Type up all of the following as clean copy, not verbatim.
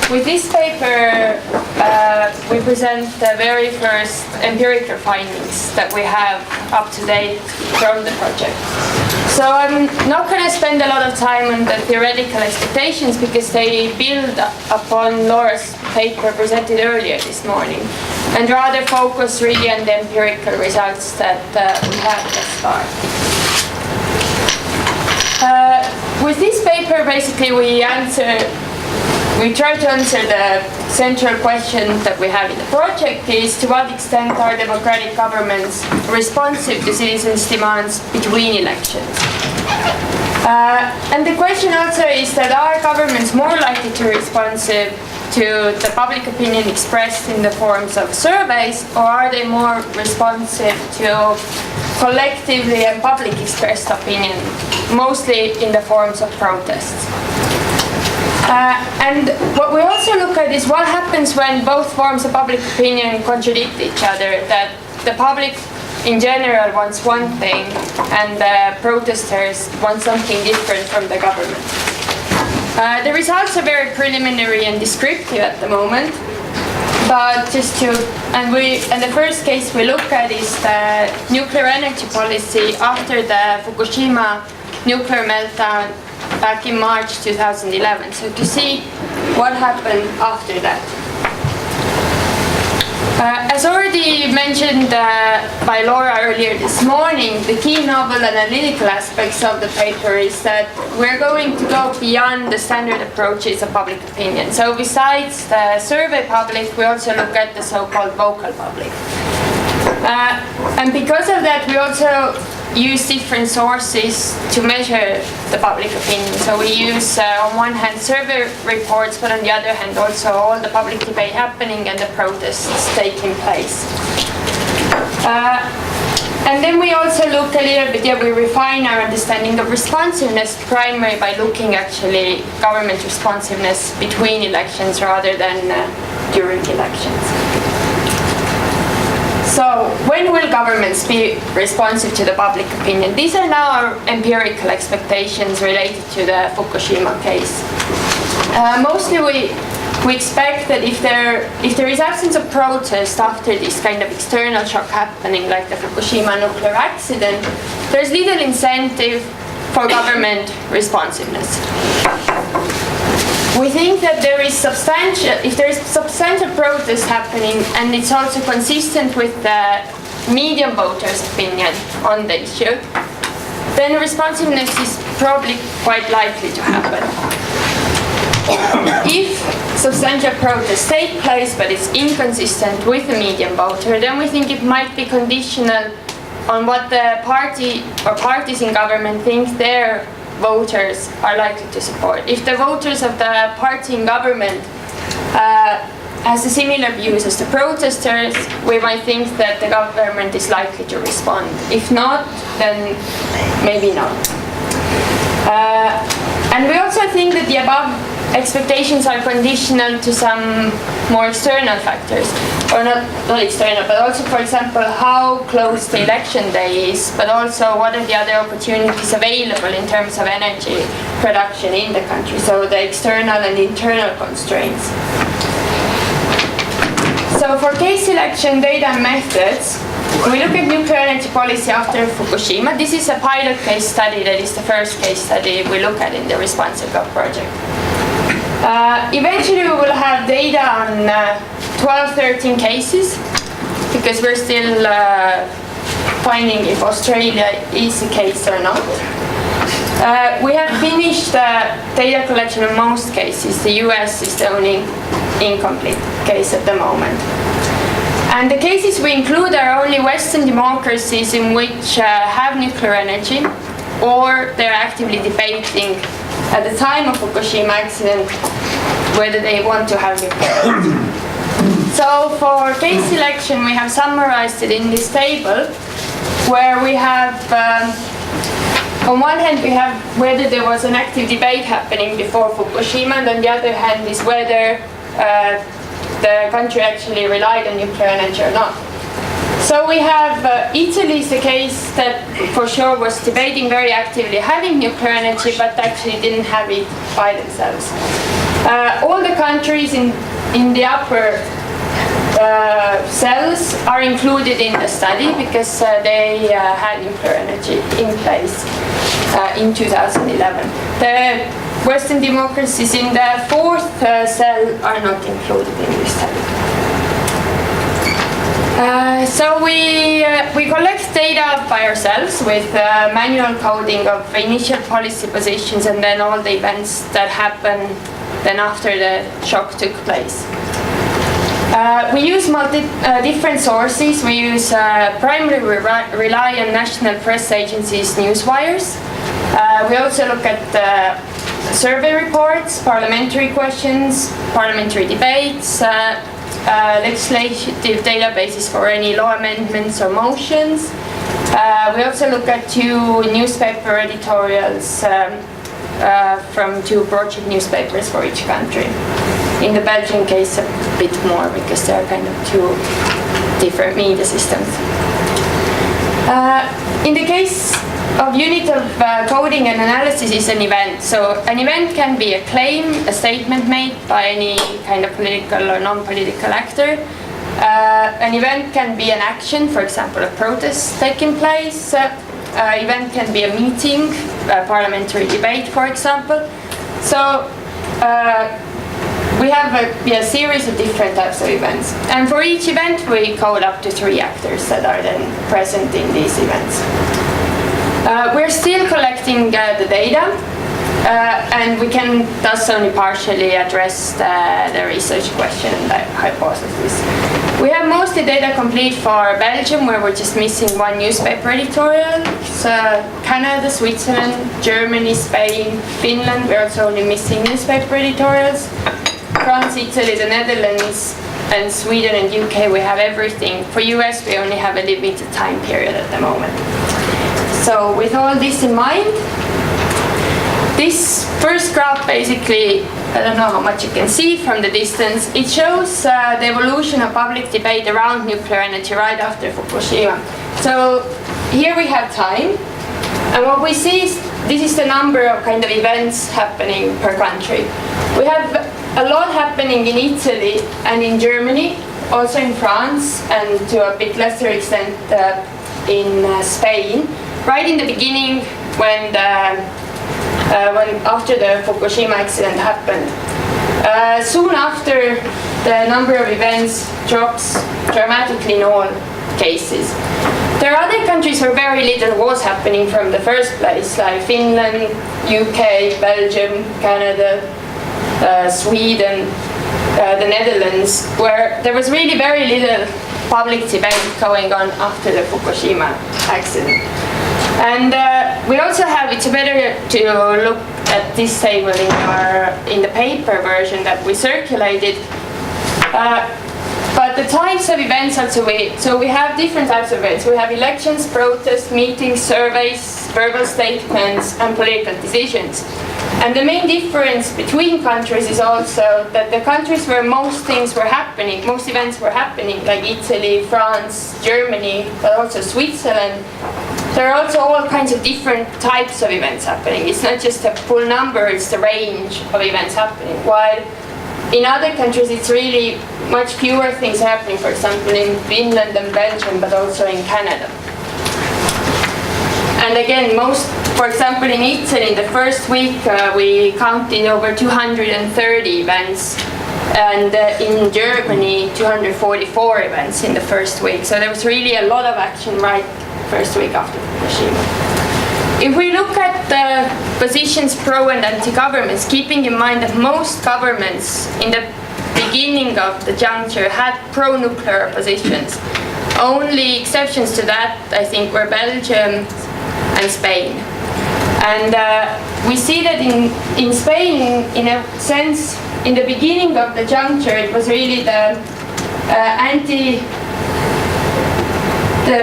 With this paper, we present the very first empirical findings that we have up to date from the project. So I'm not going to spend a lot of time on the theoretical expectations because they build upon Laura's paper presented earlier this morning, and rather focus really on the empirical results that we have thus far. With this paper, basically we try to answer the central question that we have in the project is to what extent are democratic governments responsive to citizens' demands between elections? And the question also is that are governments more likely to be responsive to the public opinion expressed in the forms of surveys, or are they more responsive to collectively and publicly expressed opinion, mostly in the forms of protests? And what we also look at is what happens when both forms of public opinion contradict each other, that the public in general wants one thing and the protesters want something different from the government. The results are very preliminary and descriptive at the moment, but and the first case we look at is the nuclear energy policy after the Fukushima nuclear meltdown back in March 2011. So to see what happened after that. As already mentioned by Laura earlier this morning, the key novel analytical aspects of the paper is that we're going to go beyond the standard approaches of public opinion. So besides the survey public, we also look at the so-called vocal public. And because of that, we also use different sources to measure the public opinion. So we use, on one hand, survey reports, but on the other hand, also all the public debate happening and the protests taking place. And then we also look a little bit, we refine our understanding of responsiveness primarily by looking actually government responsiveness between elections rather than during elections. So, when will governments be responsive to the public opinion? These are now our empirical expectations related to the Fukushima case. Mostly we expect that if there is absence of protest after this kind of external shock happening, like the Fukushima nuclear accident, there's little incentive for government responsiveness. We think that if there is substantial protest happening and it's also consistent with the median voters' opinion on the issue, then responsiveness is probably quite likely to happen. If substantial protests take place but it's inconsistent with the median voter, then we think it might be conditional on what the party or parties in government think their voters are likely to support. If the voters of the party in government has a similar views as the protesters, we might think that the government is likely to respond. If not, then maybe not. And we also think that the above expectations are conditional to some more external factors, or not external, but also, for example, how close the election day is, but also what are the other opportunities available in terms of energy production in the country, so the external and internal constraints. So for case selection data and methods, we look at nuclear energy policy after Fukushima. This is a pilot case study that is the first case study we look at in the ResponsiveGov project. Eventually we will have data on 12-13 cases, because we're still finding if Australia is a case or not. We have finished the data collection in most cases. The US is the only incomplete case at the moment. And the cases we include are only Western democracies in which have nuclear energy, or they're actively debating at the time of Fukushima accident whether they want to have nuclear energy. So for case selection, we have summarized it in this table, where we have, on one hand, we have whether there was an active debate happening before Fukushima, and on the other hand is whether the country actually relied on nuclear energy or not. So we have Italy is the case that for sure was debating very actively having nuclear energy, but actually didn't have it by themselves. All the countries in the upper cells are included in the study because they had nuclear energy in place in 2011. The Western democracies in the fourth cell are not included in this study. So we collect data by ourselves with manual coding of initial policy positions and then all the events that happen then after the shock took place. We use different sources. We use primarily rely on national press agencies' newswires. We also look at survey reports, parliamentary questions, parliamentary debates, legislative databases for any law amendments or motions. We also look at 2 newspaper editorials from 2 project newspapers for each country. In the Belgian case, a bit more because there are kind of 2 different media systems. In the case of unit of coding and analysis is an event. So an event can be a claim, a statement made by any kind of political or non-political actor. An event can be an action, for example, a protest taking place. Event can be a meeting, a parliamentary debate, for example. So we have a series of different types of events. And for each event, we code up to 3 actors that are then present in these events. We're still collecting the data, and we can thus only partially address the research question and the hypothesis. We have mostly data complete for Belgium, where we're just missing 1 newspaper editorial. So Canada, Switzerland, Germany, Spain, Finland, we're also only missing newspaper editorials. France, Italy, the Netherlands, and Sweden and UK, we have everything. For US, we only have a limited time period at the moment. So with all this in mind, this first graph basically, I don't know how much you can see from the distance, it shows the evolution of public debate around nuclear energy right after Fukushima. So here we have time, and what we see is this is the number of kind of events happening per country. We have a lot happening in Italy and in Germany, also in France, and to a bit lesser extent in Spain. Right in the beginning, when after the Fukushima accident happened. Soon after, the number of events drops dramatically in all cases. There are other countries where very little was happening from the first place, like Finland, UK, Belgium, Canada, Sweden, the Netherlands, where there was really very little public debate going on after the Fukushima accident. And we also have, it's better to look at this table in the paper version that we circulated. But the types of events also so we have different types of events. We have elections, protests, meetings, surveys, verbal statements, and political decisions. And the main difference between countries is also that the countries where most things were happening, most events were happening, like Italy, France, Germany, but also Switzerland, there are also all kinds of different types of events happening. It's not just a full number, it's the range of events happening. While in other countries, it's really much fewer things happening, for example, in Finland and Belgium, but also in Canada. And again, for example, in Italy, in the first week, we counted over 230 events. And in Germany, 244 events in the first week. So there was really a lot of action right first week after Fukushima. If we look at the positions pro and anti-governments, keeping in mind that most governments in the beginning of the juncture had pro-nuclear positions. Only exceptions to that, I think, were Belgium and Spain. And we see that in Spain, in a sense, in the beginning of the juncture, it was really the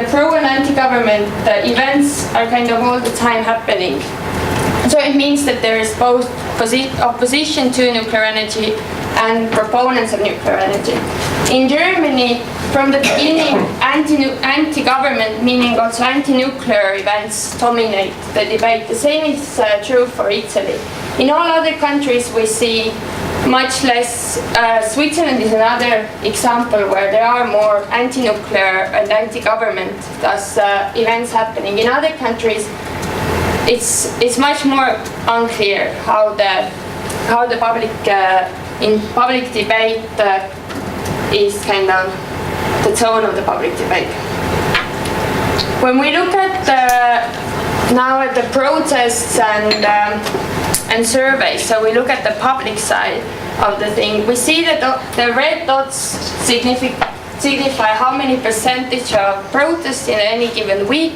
pro and anti-government events are kind of all the time happening. So it means that there is both opposition to nuclear energy and proponents of nuclear energy. In Germany, from the beginning, anti-government, meaning also anti-nuclear events, dominate the debate. The same is true for Italy. In all other countries, we see much less. Switzerland is another example where there are more anti-nuclear and anti-government events happening. In other countries, it's much more unclear how the public in public debate is kind of the tone of the public debate. When we look at now at the protests and surveys, so we look at the public side of the thing, we see that the red dots signify how many percentage of protests in any given week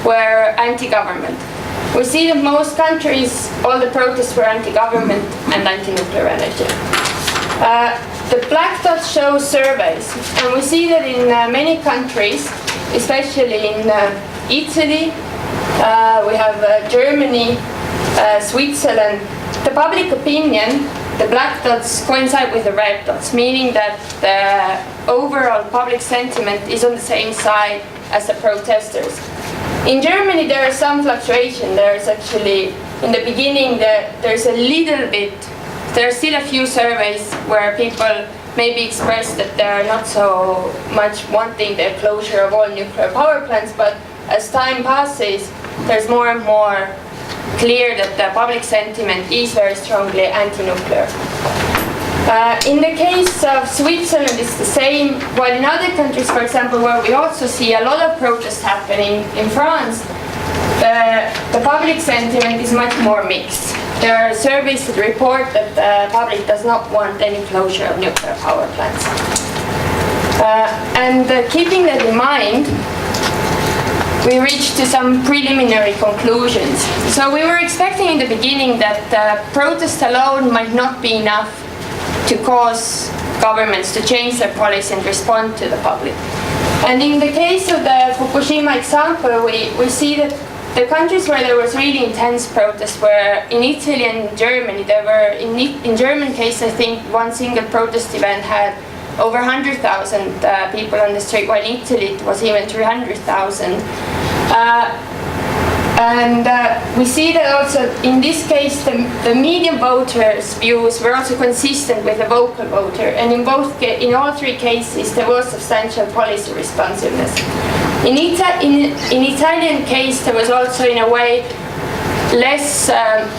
were anti-government. We see that most countries, all the protests were anti-government and anti-nuclear energy. The black dots show surveys, and we see that in many countries, especially in Italy, we have Germany, Switzerland, the public opinion, the black dots coincide with the red dots, meaning that the overall public sentiment is on the same side as the protesters. In Germany, there is some fluctuation. There's actually, in the beginning, there's a little bit, there are still a few surveys where people maybe express that they're not so much wanting the closure of all nuclear power plants, but as time passes, there's more and more clear that the public sentiment is very strongly anti-nuclear. In the case of Switzerland, it's the same. While in other countries, for example, where we also see a lot of protests happening, in France, the public sentiment is much more mixed. There are surveys that report that the public does not want any closure of nuclear power plants. Keeping that in mind, we reached to some preliminary conclusions. So we were expecting in the beginning that protest alone might not be enough to cause governments to change their policy and respond to the public. And in the case of the Fukushima example, we see that the countries where there was really intense protest were in Italy and Germany. There were, in German case, I think one single protest event had over 100,000 people on the street, while in Italy it was even 300,000. We see that also in this case the median voters' views were also consistent with the vocal voter, and in all three cases there was substantial policy responsiveness. In Italian case there was also in a way less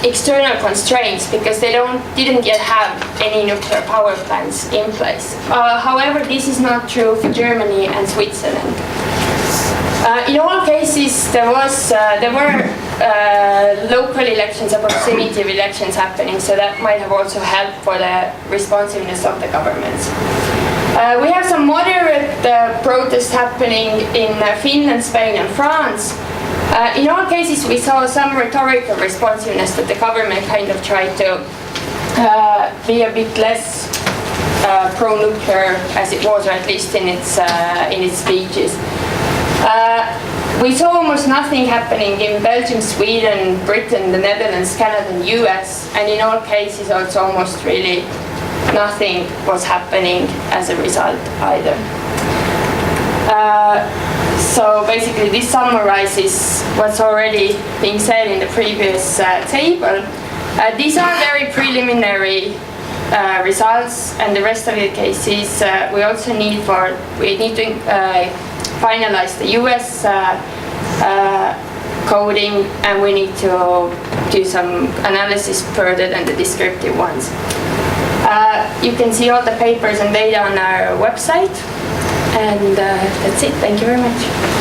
external constraints because they didn't yet have any nuclear power plants in place. However, this is not true for Germany and Switzerland. In all cases, there were local elections or proximity elections happening, so that might have also helped for the responsiveness of the governments. We have some moderate protests happening in Finland, Spain, and France. In all cases, we saw some rhetorical responsiveness that the government kind of tried to be a bit less pro-nuclear as it was, or at least in its speeches. We saw almost nothing happening in Belgium, Sweden, Britain, the Netherlands, Canada, and US, and in all cases also almost really nothing was happening as a result either. So basically this summarizes what's already being said in the previous table. These are very preliminary results, and the rest of the cases we also need to finalize the US coding, and we need to do some analysis further than the descriptive ones. You can see all the papers and data on our website, and that's it. Thank you very much.